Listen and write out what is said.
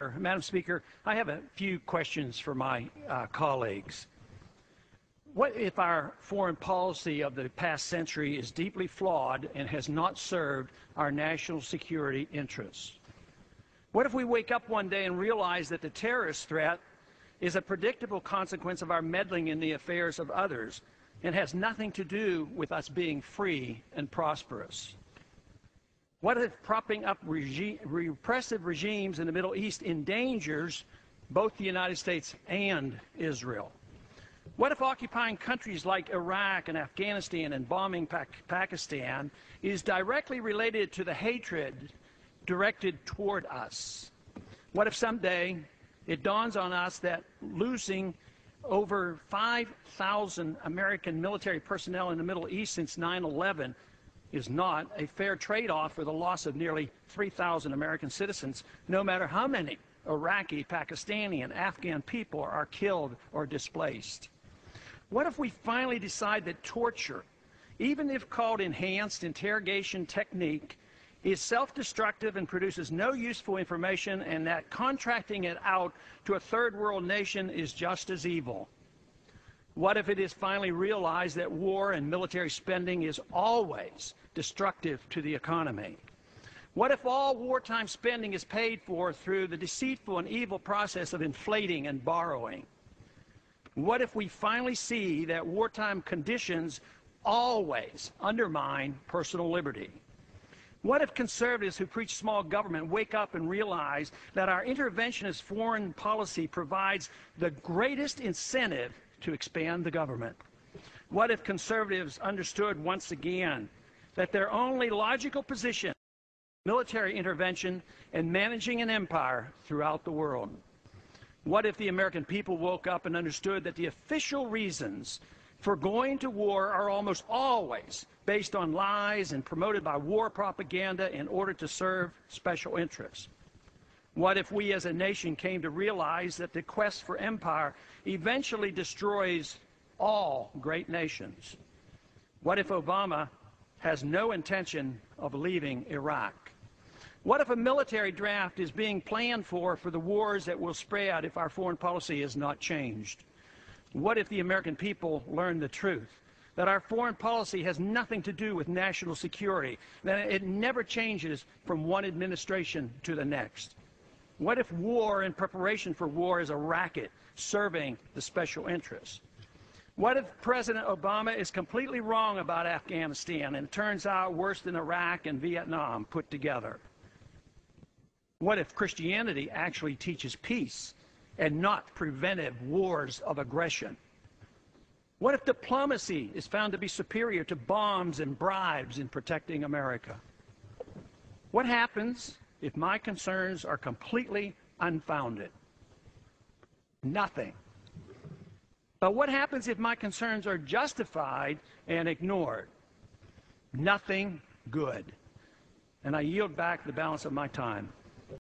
Madam Speaker, I have a few questions for my colleagues. What if our foreign policy of the past century is deeply flawed and has not served our national security interests? What if we wake up one day and realize that the terrorist threat is a predictable consequence of our meddling in the affairs of others and has nothing to do with us being free and prosperous? What if propping up repressive regimes in the Middle East endangers both the United States and Israel? What if occupying countries like Iraq and Afghanistan and bombing Pakistan is directly related to the hatred directed toward us? What if someday it dawns on us that losing over 5,000 American military personnel in the Middle East since 9/11 is not a fair trade-off for the loss of nearly 3,000 American citizens, no matter how many Iraqi, Pakistani, and Afghan people are killed or displaced? What if we finally decide that torture, even if called enhanced interrogation technique, is self-destructive and produces no useful information, and that contracting it out to a third world nation is just as evil? What if it is finally realized that war and military spending is always destructive to the economy? What if all wartime spending is paid for through the deceitful and evil process of inflating and borrowing? What if we finally see that wartime conditions always undermine personal liberty? What if conservatives who preach small government wake up and realize that our interventionist foreign policy provides the greatest incentive to expand the government? What if conservatives understood once again that their only logical position is military intervention and managing an empire throughout the world? What if the American people woke up and understood that the official reasons for going to war are almost always based on lies and promoted by war propaganda in order to serve special interests? What if we as a nation came to realize that the quest for empire eventually destroys all great nations? What if Obama has no intention of leaving Iraq? What if a military draft is being planned for the wars that will spread if our foreign policy is not changed? What if the American people learn the truth, that our foreign policy has nothing to do with national security, that it never changes from one administration to the next? What if war and preparation for war is a racket serving the special interests? What if President Obama is completely wrong about Afghanistan and it turns out worse than Iraq and Vietnam put together? What if Christianity actually teaches peace and not preventive wars of aggression? What if diplomacy is found to be superior to bombs and bribes in protecting America? What happens if my concerns are completely unfounded? Nothing. But what happens if my concerns are justified and ignored? Nothing good. And I yield back the balance of my time.